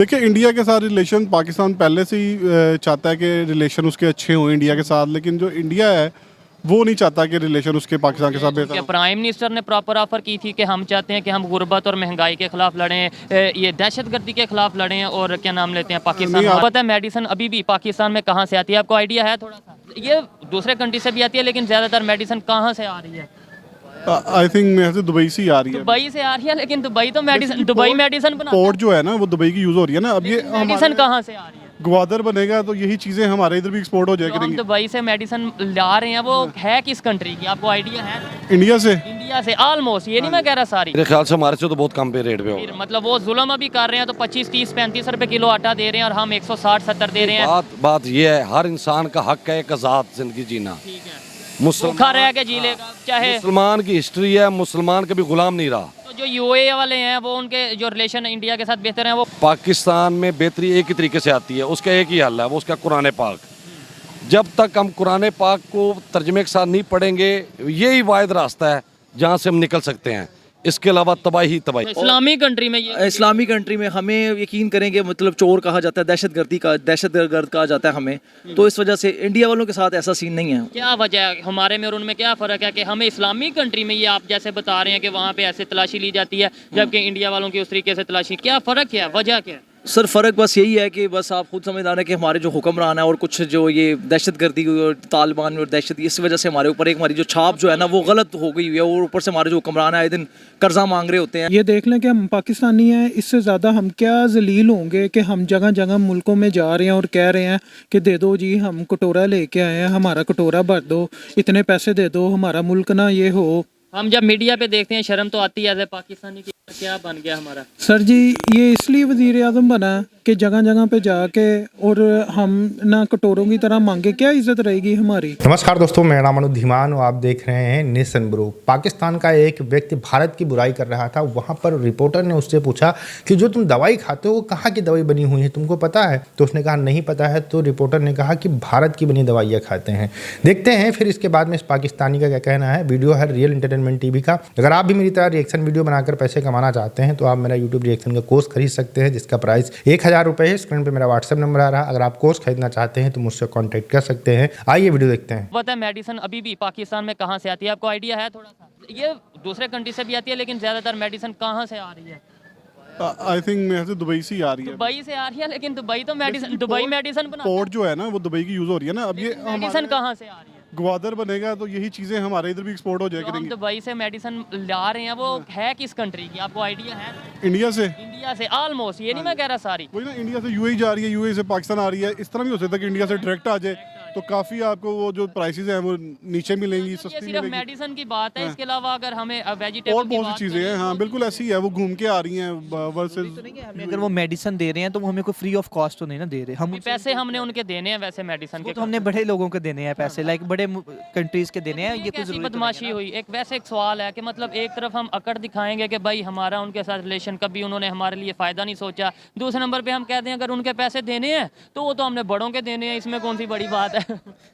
देखिए, इंडिया के साथ रिलेशन पाकिस्तान पहले से ही चाहता है कि रिलेशन उसके अच्छे हों इंडिया के साथ, लेकिन जो इंडिया है वो नहीं चाहता कि रिलेशन उसके पाकिस्तान के साथ बेहतर क्या हो। प्राइम मिनिस्टर ने प्रॉपर ऑफर की थी कि हम चाहते हैं कि हम गुर्बत और महंगाई के खिलाफ लड़ें, ये दहशतगर्दी के खिलाफ लड़ें, और क्या नाम लेते हैं पाकिस्तान। नहीं, पता है मेडिसिन अभी भी पाकिस्तान में कहाँ से आती है, आपको आइडिया है थोड़ा सा? ये दूसरे कंट्री से भी आती है, लेकिन ज़्यादातर मेडिसिन कहाँ से आ रही है? आई थिंक मेरे से दुबई से ही आ रही है। दुबई से आ रही है, लेकिन दुबई तो मेडिसिन, दुबई मेडिसिन बनाता पोर्ट जो है ना वो दुबई की यूज़ हो रही है ना। अब ये है, मेडिसिन कहाँ से आ रही है? ग्वादर बनेगा तो यही चीज़ें हमारे इधर भी एक्सपोर्ट हो जाया जो हम करेंगी। दुबई से मेडिसिन ला रहे हैं वो है किस कंट्री की, आपको आइडिया है? इंडिया से इंडिया से ऑलमोस्ट, ये नहीं मैं कह रहा सारी। मेरे ख्याल से हमारे से तो बहुत कम पे रेट पे फिर होगा। मतलब वो जुल्म अभी कर रहे हैं तो 25, 30, 35 रुपए किलो आटा दे रहे हैं और हम 160, 70 दे रहे हैं। बात ये है, हर इंसान का हक है एक आज़ाद जिंदगी जीना। ठीक है, भूखा मुसलमान रह के जी लेगा चाहे। मुसलमान की हिस्ट्री है, मुसलमान कभी गुलाम नहीं रहा। तो जो यूएई वाले हैं वो उनके जो रिलेशन इंडिया के साथ बेहतर हैं वो पाकिस्तान में बेहतरी एक ही तरीके से आती है, उसका एक ही हल है, वो उसका कुरान पाक। जब तक हम कुरान पाक को तर्जमे के साथ नहीं पढ़ेंगे, यही वाहिद रास्ता है जहाँ से हम निकल सकते हैं। इसके अलावा तबाही तबाही। इस्लामी कंट्री में ये इस्लामी कंट्री में हमें यकीन करेंगे, मतलब चोर कहा जाता है, दहशतगर्द कहा जाता है हमें, तो इस वजह से इंडिया वालों के साथ ऐसा सीन नहीं है। क्या वजह है हमारे में और उनमें, क्या फ़र्क है कि हमें इस्लामी कंट्री में ये आप जैसे बता रहे हैं कि वहाँ पे ऐसे तलाशी ली जाती है जबकि इंडिया वालों की उस तरीके से तलाशी, क्या फ़र्क क्या है, वजह क्या है? सर फ़र्क बस यही है कि बस आप खुद समझदार हैं कि हमारे जो हुक्मरान है और कुछ जो ये दहशतगर्दी और तालिबान और दहशत, इस वजह से हमारे ऊपर एक हमारी जो छाप जो है ना वो गलत हो गई हुई है, और ऊपर से हमारे जो हुक्मरान है आए दिन कर्जा मांग रहे होते हैं। ये देख लें कि हम पाकिस्तानी हैं, इससे ज़्यादा हम क्या जलील होंगे कि हम जगह जगह मुल्कों में जा रहे हैं और कह रहे हैं कि दे दो जी, हम कटोरा लेके आए हैं, हमारा कटोरा भर दो, इतने पैसे दे दो, हमारा मुल्क ना ये हो। हम जब मीडिया पे देखते हैं शर्म तो आती है एज ए पाकिस्तानी की, क्या बन गया हमारा? सर जी, ये इसलिए वज़ीर आज़म बना कि जगह जगह पे जाके और हम ना कटोरों की तरह मांगे, क्या इज्जत रहेगी हमारी? नमस्कार दोस्तों, मेरा नाम अनुज धीमान और आप देख रहे हैं नेशन ब्रो। पाकिस्तान का एक व्यक्ति भारत की बुराई कर रहा था, वहाँ पर रिपोर्टर ने उससे पूछा कि जो तुम दवाई खाते हो वो कहाँ की दवाई बनी हुई है, तुमको पता है? तो उसने कहा नहीं पता है। तो रिपोर्टर ने कहा कि भारत की बनी दवाइयाँ खाते हैं। देखते हैं फिर इसके बाद में इस पाकिस्तानी का क्या कहना है। वीडियो है रियल एंटरटेनमेंट टीवी का। अगर आप भी मेरी तरह रिएक्शन वीडियो बनाकर पैसे कमाना चाहते हैं तो आप मेरा यूट्यूब रिएक्शन का कोर्स खरीद सकते हैं, जिसका प्राइस 1000 रुपये है। स्क्रीन पे मेरा व्हाट्सएप नंबर आ रहा है। अगर आप कोर्स खरीदना चाहते हैं तो मुझसे कांटेक्ट कर सकते हैं। आइए वीडियो देखते हैं। पता है मेडिसिन अभी भी पाकिस्तान में कहाँ से आती है, आपको आइडिया है थोड़ा सा? ये दूसरे कंट्री से भी आती है, लेकिन ज़्यादातर मेडिसिन कहाँ से आ रही है? आई थिंक मेरे से दुबई से ही आ रही है। दुबई से आ रही है, लेकिन दुबई तो मेडिसिन, दुबई मेडिसिन बनाता पोर्ट जो है ना वो दुबई की यूज़ हो रही है ना। अब ये है, मेडिसिन कहाँ से आ रही है? ग्वादर बनेगा तो यही चीज़ें हमारे इधर भी एक्सपोर्ट हो जाया जो हम करेंगी। दुबई से मेडिसिन ला रहे हैं वो है किस कंट्री की, आपको आइडिया है? इंडिया से इंडिया से ऑलमोस्ट, ये नहीं मैं कह रहा सारी। वही ना, इंडिया से यूएई जा रही है, यूएई से पाकिस्तान आ रही है। इस तरह भी हो सकता है कि इंडिया से डायरेक्ट आ जाए तो काफ़ी आपको वो जो प्राइसेस हैं वो नीचे मिलेंगी, ये सस्ती सिर्फ मिलेगी। मेडिसिन की बात है, इसके अलावा अगर हमें और वेजिटेबल की बहुत सी बात चीज़ें हैं। हाँ बिल्कुल ऐसी है, वो घूम के आ रही हैं वर्सेस। हमें अगर वो मेडिसिन दे रहे हैं तो वो हमें कोई फ्री ऑफ कॉस्ट तो नहीं ना दे रहे, हम पैसे हमने उनके देने हैं वैसे मेडिसिन के। तो हमने बड़े लोगों को देने हैं पैसे, लाइक बड़े कंट्रीज के देने हैं। ये कोई कैसी जरूरी बदमाशी हुई? एक वैसे एक सवाल है कि मतलब एक तरफ हम अकड़ दिखाएंगे कि भाई हमारा उनके साथ रिलेशन, कभी उन्होंने हमारे लिए फ़ायदा नहीं सोचा। दूसरे नंबर पे हम कहते हैं अगर उनके पैसे देने हैं तो वो तो हमने बड़ों के देने हैं, इसमें कौन सी बड़ी बात है?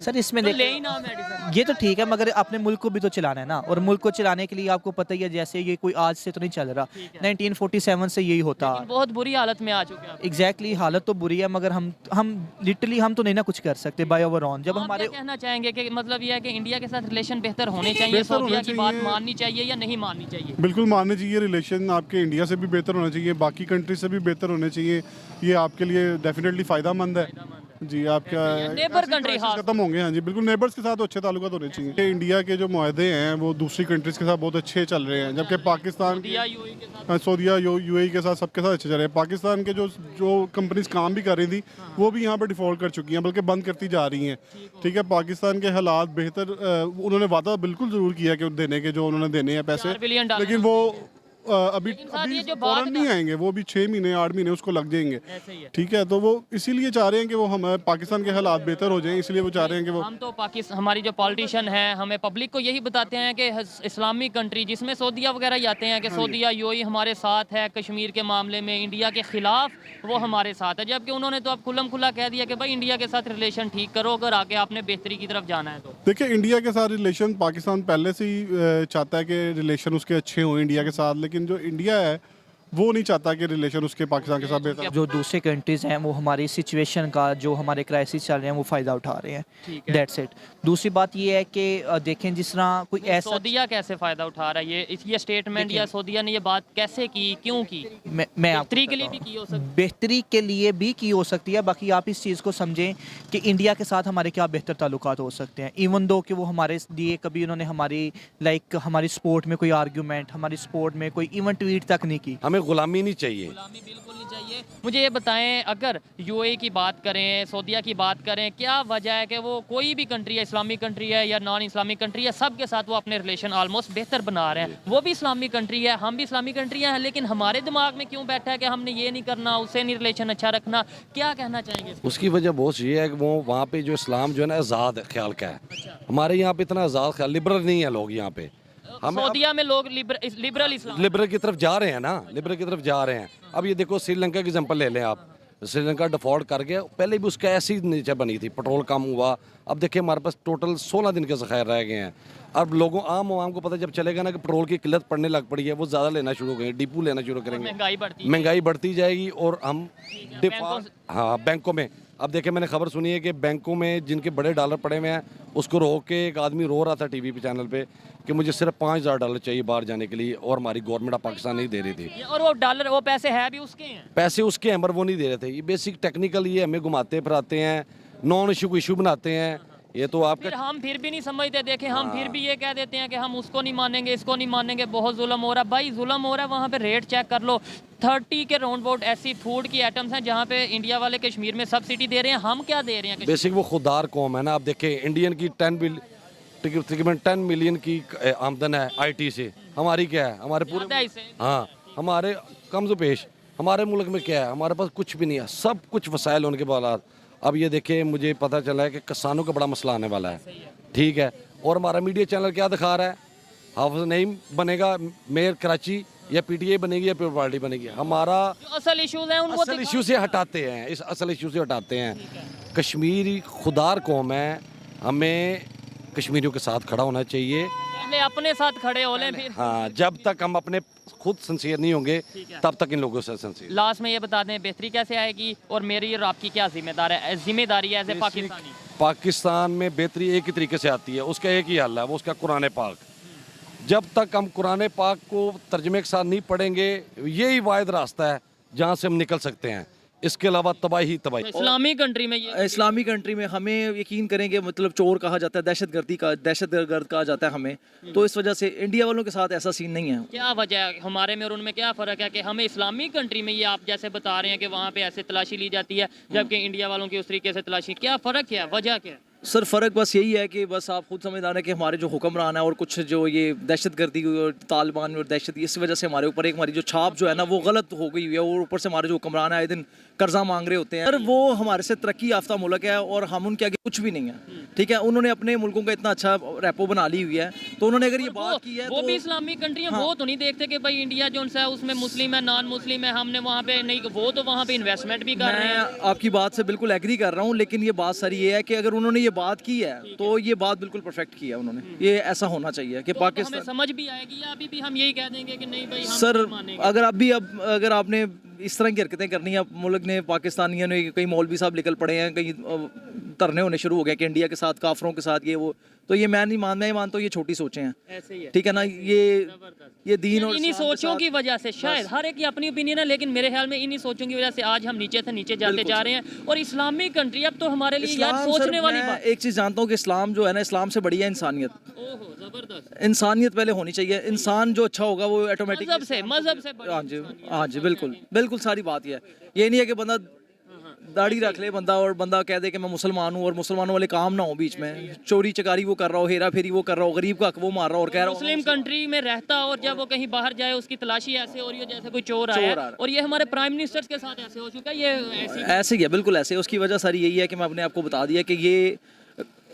सर इसमें तो देख ले ही ना मेडिसिन। ये तो ठीक है, मगर अपने मुल्क को भी तो चलाना है ना, और मुल्क को चलाने के लिए आपको पता ही है, जैसे ये कोई आज से तो नहीं चल रहा, 1947 से यही होता। बहुत बुरी हालत में आ चुके हैं। एग्जैक्टली हालत तो बुरी है, मगर हम लिटरली हम तो नहीं ना कुछ कर सकते बाय ओवर ऑन। जब आप हमारे क्या कहना चाहेंगे कि मतलब ये है कि इंडिया के साथ रिलेशन बेहतर होने चाहिए, बेहतर सऊदीया होने की बात चाहिए। माननी चाहिए या नहीं माननी चाहिए? बिल्कुल मानने चाहिए। रिलेशन आपके इंडिया से भी बेहतर होना चाहिए, बाकी कंट्री से भी बेहतर होने चाहिए। ये आपके लिए डेफिनेटली फ़ायदेमंद है जी। आपका नेबर कंट्री खत्म होंगे। हाँ जी बिल्कुल, नेबर्स के साथ अच्छे ताल्लुकात होने चाहिए। इंडिया के जो मुआहदे हैं वो दूसरी कंट्रीज़ के साथ बहुत अच्छे चल रहे हैं, जबकि पाकिस्तान सऊदीया यूएई के साथ सऊदीया यूएई के साथ सबके साथ अच्छे चल रहे हैं। पाकिस्तान के जो जो कंपनीज काम भी कर रही थी वो भी यहाँ पर डिफ़ॉल्ट कर चुकी हैं, बल्कि बंद करती जा रही हैं। ठीक है, पाकिस्तान के हालात बेहतर, उन्होंने वादा बिल्कुल ज़रूर किया कि देने के, जो उन्होंने देने हैं पैसे, 4 बिलियन डॉलर लेकिन वो अभी साथ ये जो फौरन नहीं आएंगे, वो भी 6 महीने 8 महीने उसको लग जाएंगे। ऐसे ही है। ठीक है, तो वो इसीलिए चाह रहे हैं कि वो हमारे पाकिस्तान के हालात बेहतर हो जाएं, इसलिए वो चाह रहे हैं कि वो हम तो पाकिस्तान, हमारी जो पॉलिटिशियन है हमें पब्लिक को यही बताते हैं कि इस्लामी कंट्री जिसमें सऊदीया वगैरह ही आते हैं कि सऊदीया यूएई हमारे साथ है, कश्मीर के मामले में इंडिया के खिलाफ वो हमारे साथ है, जबकि उन्होंने तो अब खुल्लम खुल्ला कह दिया कि भाई इंडिया के साथ रिलेशन ठीक करो अगर आगे आपने बेहतरी की तरफ जाना है तो। देखिए, इंडिया के साथ रिलेशन पाकिस्तान पहले से ही चाहता है कि रिलेशन उसके अच्छे हों इंडिया के साथ, लेकिन जो इंडिया है वो नहीं चाहता कि रिलेशन उसके पाकिस्तान के साथ बेहतर। जो दूसरे कंट्रीज़ हैं वो हमारी सिचुएशन का, जो हमारे क्राइसिस चल रहे हैं वो फ़ायदा उठा रहे हैं। That's it. दूसरी बात ये है कि देखें जिस तरह कोई ऐसा सऊदीया कैसे फ़ायदा उठा रहा है, ये स्टेटमेंट या सऊदीया ने ये बात कैसे की, क्यों की? मैं आपको बेहतरी के लिए भी की हो सकती बेहतरी के लिए भी की हो सकती है। बाकी आप इस चीज़ को समझें कि इंडिया के साथ हमारे क्या बेहतर ताल्लुकात हो सकते हैं, इवन दो कि वो हमारे लिए कभी उन्होंने हमारी हमारी स्पोर्ट में कोई आर्गूमेंट, हमारी स्पोर्ट में कोई इवन ट्वीट तक नहीं की। हमें गुलामी नहीं चाहिए। गुलामी बिल्कुल नहीं चाहिए। मुझे ये बताएं, अगर यूएई की बात करें, सऊदीया की बात करें, क्या वजह है कि वो कोई भी कंट्री है, इस्लामिक कंट्री है या नॉन इस्लामिक कंट्री है, सब के साथ वो अपने रिलेशन ऑलमोस्ट बेहतर बना रहे हैं। वो भी इस्लामिक कंट्री है, हम भी इस्लामिक कंट्री हैं, लेकिन हमारे दिमाग में क्यों बैठा है कि हमने ये नहीं करना, उससे नहीं रिलेशन अच्छा रखना? क्या कहना चाहेंगे? उसकी वजह बहुत ये है कि वो वहाँ पे जो इस्लाम जो है ना आज़ाद ख्याल का है। हमारे यहाँ पे इतना आज़ाद ख्याल, लिबरल नहीं है लोग यहाँ पे। सऊदीया में लोग लिबरल इस्लाम लिबरल की तरफ जा रहे हैं ना, लिबरल की तरफ जा रहे हैं। अब ये देखो श्रीलंका की एग्जांपल ले लें आप। श्रीलंका डिफॉल्ट कर गया, पहले भी उसका ऐसी नीचे बनी थी, पेट्रोल कम हुआ। अब देखिए हमारे पास टोटल 16 दिन के ज़खायर रह गए हैं। अब लोगों आम को पता जब चलेगा ना कि पेट्रोल की किल्लत पड़ने लग पड़ी है, वो ज़्यादा लेना शुरू हो गए, डिपू लेना शुरू करेंगे, महंगाई बढ़ती जाएगी और हम डिफॉल्ट, हाँ बैंकों में। अब देखिए मैंने खबर सुनी है कि बैंकों में जिनके बड़े डॉलर पड़े हुए हैं, उसको रोक के एक आदमी रो रहा था टीवी पे चैनल पे कि मुझे सिर्फ $5000 चाहिए बाहर जाने के लिए, और हमारी गवर्नमेंट ऑफ पाकिस्तान नहीं दे रही थी। और वो डॉलर, वो पैसे है भी उसके हैं, पैसे उसके हैं पर वो नहीं दे रहे थे। ये बेसिक टेक्निकल, ये हमें घुमाते फिराते हैं, नॉन इशू को इशू बनाते हैं। ये तो आपका फिर हम फिर भी नहीं समझते। देखें हम फिर भी ये कह देते हैं कि हम उसको नहीं मानेंगे, इसको नहीं मानेंगे, बहुत जुल्म हो रहा है। भाई जुल्म हो रहा है, वहाँ पे रेट चेक कर लो। 30 के राउंड अबाउट ऐसी फूड की आइटम्स हैं जहाँ पे इंडिया वाले कश्मीर में सब्सिडी दे रहे हैं, हम क्या दे रहे हैं? बेसिक वो खुददार कौम है ना। आप देखें इंडियन की तकरीबन 10 मिलियन की आमदन है आईटी से। हमारी क्या है? हमारे पूरे, हाँ हमारे कम पेश। हमारे मुल्क में क्या है? हमारे पास कुछ भी नहीं है, सब कुछ वसाइल होने के बाद। अब ये देखिए मुझे पता चला है कि किसानों का बड़ा मसला आने वाला है, ठीक है। और हमारा मीडिया चैनल क्या दिखा रहा है? हाफिज नईम बनेगा मेयर कराची, या पीटीआई बनेगी या पीपल पार्टी बनेगी। हमारा असल इश्यूज हैं उनको असल इशू से हटाते हैं, इस असल इशू से हटाते हैं। कश्मीरी खुदार कौम है, हमें कश्मीरियों के साथ खड़ा होना चाहिए। पहले अपने साथ खड़े हो लें, फिर हाँ, जब तक हम अपने खुद सिंसियर नहीं होंगे तब तक इन लोगों से सिंसियर। लास्ट में ये बता दें बेहतरी कैसे आएगी, और मेरी और आपकी क्या जिम्मेदारी है एज ए पाकिस्तानी? पाकिस्तान में बेहतरी एक ही तरीके से आती है, उसका एक ही हल है, वो उसका कुरान पाक। जब तक हम कुरान पाक को तर्जमे के साथ नहीं पढ़ेंगे, यही वाहिद रास्ता है जहाँ से हम निकल सकते हैं। इसके अलावा तबाही तबाही। इस्लामी कंट्री में इस्लामी कंट्री में हमें यकीन करेंगे, मतलब चोर कहा जाता है, दहशतगर्द कहा जाता है हमें। तो इस वजह से इंडिया वालों के साथ ऐसा सीन नहीं है। क्या वजह है हमारे में और उनमें? क्या फ़र्क है कि हमें इस्लामी कंट्री में ये आप जैसे बता रहे हैं कि वहाँ पे ऐसे तलाशी ली जाती है, जबकि इंडिया वालों की उस तरीके से तलाशी? क्या फ़र्क है, वजह क्या है? सर फ़र्क बस यही है कि बस आप खुद समझदार हैं कि हमारे जो हुक्मरान है और कुछ जो ये दहशतगर्दी और तालिबान और दहशत, इस वजह से हमारे ऊपर एक हमारी जो छाप जो है ना वो गलत हो गई हुई है। और ऊपर से हमारे जो हुक्मरान है आए दिन कर्जा मांग रहे होते हैं। सर वो हमारे से तरक्की याफ्ता मुल्क है और हम उनके आगे कुछ भी नहीं है, ठीक है। उन्होंने अपने मुल्कों का इतना अच्छा रेपो बना ली हुई है, तो उन्होंने अगर ये बात की है वो तो भी इस्लामिक कंट्री है। वो तो नहीं देखते कि भाई इंडिया जो है उसमें मुस्लिम है, नॉन मुस्लिम है, हमने वहाँ पे नहीं, वो तो वहाँ पे इन्वेस्टमेंट भी कर रहे हैं। मैं आपकी बात से बिल्कुल एग्री कर रहा हूँ, लेकिन ये बात सारी ये है कि अगर उन्होंने ये बात की है तो ये बात बिल्कुल परफेक्ट की है उन्होंने। ये ऐसा होना चाहिए कि तो पाकिस्तान, हमें समझ भी आएगी, या अभी भी हम यही कह देंगे कि नहीं भाई हम सर नहीं मानेंगे? अगर आपने इस तरह की हरकतें करनी है, मुल्क ने, पाकिस्तानियों ने, कई मौलवी साहब निकल पड़े हैं, कई धरने होने शुरू हो गए कि इंडिया के साथ, काफरों के साथ, ये वो, तो ये मैं नहीं मानता हूँ, ये छोटी सोचें हैं, ऐसे ही है, ठीक है ना। ये दीन और इन्हीं सोचों की वजह से, शायद हर एक की अपनी ओपिनियन है, लेकिन मेरे ख्याल में इन्हीं सोचों की वजह से आज हम नीचे से नीचे जाते जा रहे हैं। और इस्लामिक कंट्री अब तो हमारे लिए यार सोचने वाली बात। एक चीज़ जानता हूँ कि इस्लाम जो है ना, इस्लाम से बड़ी है इंसानियत। ओहो जबरदस्त। इंसानियत पहले होनी चाहिए। इंसान जो अच्छा होगा वो ऑटोमेटिक मजहब से हाँ जी बिल्कुल सारी बात ये है। ये नहीं है कि बंदा दाढ़ी रख ले बंदा और बंदा कह दे कि मैं मुसलमान हूँ और मुसलमानों वाले काम ना हो, बीच में चोरी चकारी वो कर रहा हो, हेरा फेरी वो कर रहा हो, गरीब का हक वो मार रहा हो और कह रहा हो मुस्लिम कंट्री में रहता, और जब वो कहीं बाहर जाए उसकी तलाशी ऐसे हो रही हो जैसे कोई चोर आया। और ये हमारे प्राइम मिनिस्टर के साथ ऐसे हो चुका है, ये ऐसे ही है, बिल्कुल ऐसे। उसकी वजह सारी यही है कि मैं अपने आप को बता दिया कि ये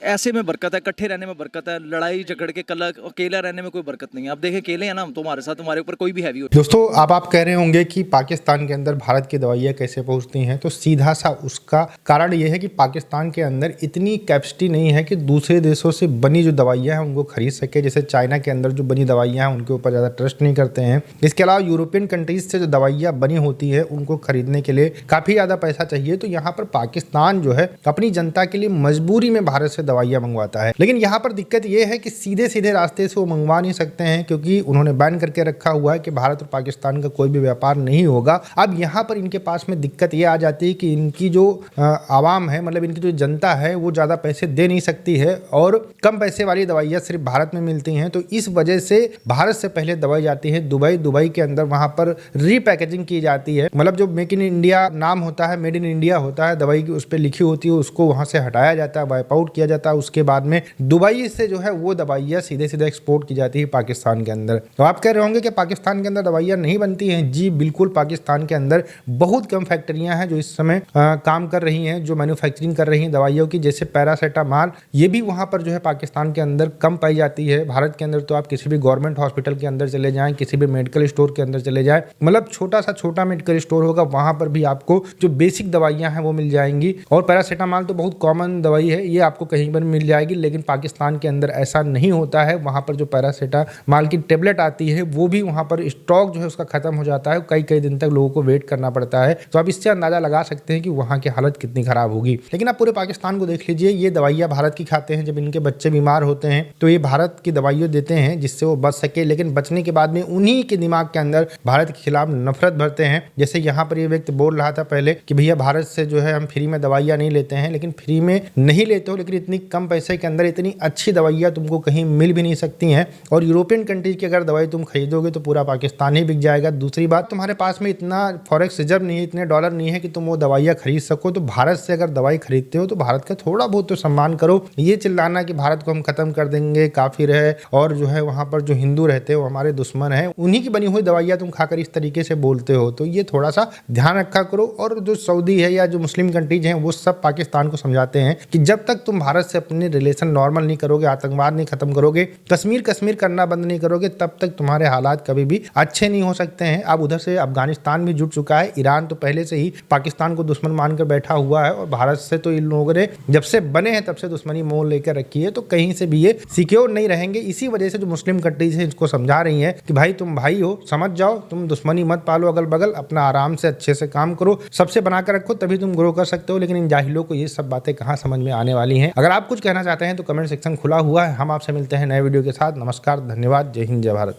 ऐसे में बरकत है, इकट्ठे रहने में बरकत है, लड़ाई झगड़ के कल अकेला रहने में कोई बरकत नहीं है। आप देखें अकेले हैं ना हम, तो हमारे साथ हमारे ऊपर कोई भी हैवी हो। दोस्तों अब आप कह रहे होंगे कि पाकिस्तान के अंदर भारत की दवाइयाँ कैसे पहुंचती हैं, तो सीधा सा उसका कारण ये है कि पाकिस्तान के अंदर इतनी कैपेसिटी नहीं है कि दूसरे देशों से बनी जो दवाइयाँ हैं उनको खरीद सके। जैसे चाइना के अंदर जो बनी दवाइयाँ हैं उनके ऊपर ज़्यादा ट्रस्ट नहीं करते हैं। इसके अलावा यूरोपियन कंट्रीज से जो दवाइयाँ बनी होती है उनको खरीदने के लिए काफ़ी ज़्यादा पैसा चाहिए। तो यहाँ पर पाकिस्तान जो है अपनी जनता के लिए मजबूरी में भारत से दवाइयाँ मंगवाता है। लेकिन यहाँ पर दिक्कत ये है कि सीधे सीधे रास्ते से वो मंगवा नहीं सकते हैं, क्योंकि उन्होंने बैन करके रखा हुआ है कि भारत और पाकिस्तान का कोई भी व्यापार नहीं होगा। अब यहाँ पर इनके पास में दिक्कत ये आ जाती है कि इनकी जो आवाम है, मतलब इनकी जो जनता है, वो ज़्यादा पैसे दे नहीं सकती है और कम पैसे वाली दवाइयाँ सिर्फ भारत में मिलती हैं। तो इस वजह से भारत से पहले दवाई जाती है दुबई के अंदर, वहाँ पर रीपैकेजिंग की जाती है। मतलब जो मेक इन इंडिया नाम होता है, मेड इन इंडिया होता है, दवाई की उस पर लिखी होती है, उसको वहाँ से हटाया जाता है, वाइप आउट किया जाता है। उसके बाद में दुबई से जो है वो दवाइयाँ सीधे सीधे एक्सपोर्ट की जाती है पाकिस्तान के अंदर। तो आप कह रहे होंगे कि पाकिस्तान के अंदर दवाइयाँ नहीं बनती हैं। जी बिल्कुल, पाकिस्तान के अंदर बहुत कम फैक्ट्रियाँ हैं जो इस समय काम कर रही हैं, जो मैन्युफैक्चरिंग कर रही हैं दवाइयों की। जैसे पैरासीटामॉल, ये भी वहाँ पर जो है पाकिस्तान के अंदर कम पाई जाती है। भारत के अंदर तो आप किसी भी गवर्नमेंट हॉस्पिटल के अंदर चले जाएँ, किसी भी मेडिकल स्टोर के अंदर चले जाएँ, मतलब छोटा सा छोटा मेडिकल स्टोर होगा, वहाँ पर भी आपको जो बेसिक दवाइयाँ हैं वो मिल जाएंगी। और पैरासीटामॉल तो बहुत कॉमन दवाई है, ये आपको कहीं पर मिल जाएगी। लेकिन पाकिस्तान के अंदर ऐसा नहीं होता है। वहाँ पर जो पैरासीटामॉल की टेबलेट आती है वो भी वहाँ पर स्टॉक जो है उसका खत्म हो जाता है, कई कई दिन तक लोगों को वेट करना पड़ता है। तो आप इससे अंदाजा लगा सकते हैं कि वहाँ की हालत कितनी खराब होगी। लेकिन आप पूरे पाकिस्तान को देख लीजिए, ये दवाइयाँ भारत की खाते हैं। जब इनके बच्चे बीमार होते हैं तो ये भारत की दवाइयाँ देते हैं जिससे वो बच सके। लेकिन बचने के बाद में उन्हीं के दिमाग के अंदर भारत के खिलाफ नफरत भरते हैं। जैसे यहाँ पर ये व्यक्ति बोल रहा था पहले कि भैया भारत से जो है हम फ्री में दवाइयाँ नहीं लेते हैं, लेकिन फ्री में नहीं लेते हो, लेकिन इतनी कम पैसे के अंदर इतनी अच्छी दवाइयाँ तुमको कहीं मिल भी नहीं सकती हैं। और यूरोपियन कंट्रीज की अगर दवाई तुम खरीदोगे तो पूरा पाकिस्तान ही बिक जाएगा। दूसरी बात, तुम्हारे पास में इतना फॉरेक्स रिजर्व नहीं है, इतने डॉलर नहीं है कि तुम वो दवाइयाँ खरीद सको। तो भारत से अगर दवाई खरीदते हो तो भारत का थोड़ा बहुत तो सम्मान करो। ये चिल्लाना कि भारत को हम खत्म कर देंगे, काफिर है, और जो है वहाँ पर जो हिंदू रहते हैं वो हमारे दुश्मन है, उन्हीं की बनी हुई दवाइयाँ तुम खाकर इस तरीके से बोलते हो, तो ये थोड़ा सा ध्यान रखा करो। और जो सऊदी है या जो मुस्लिम कंट्रीज हैं वो सब पाकिस्तान को समझाते हैं कि जब तक तुम भारत से अपने रिलेशन नॉर्मल नहीं करोगे, आतंकवाद नहीं खत्म करोगे, कश्मीर करना बंद नहीं करोगे, तब तक तुम्हारे हालात कभी भी अच्छे नहीं हो सकते हैं। अब उधर से अफगानिस्तान भी जुट चुका है, ईरान तो पहले से ही पाकिस्तान को दुश्मन मानकर बैठा हुआ है, और भारत से तो इन लोगों ने जब से बने हैं तब से दुश्मनी मोल लेकर रखी है। तो कहीं से भी ये सिक्योर नहीं रहेंगे। इसी वजह से जो मुस्लिम कंट्रीज है इसको समझा रही हैं कि भाई तुम भाई हो, समझ जाओ, तुम दुश्मनी मत पालो अगल बगल, अपना आराम से अच्छे से काम करो, सबसे बनाकर रखो, तभी तुम ग्रो कर सकते हो। लेकिन इन जाहिलों को ये सब बातें कहाँ समझ में आने वाली हैं। अगर आप कुछ कहना चाहते हैं तो कमेंट सेक्शन खुला हुआ है। हम आपसे मिलते हैं नए वीडियो के साथ। नमस्कार, धन्यवाद, जय हिंद, जय भारत।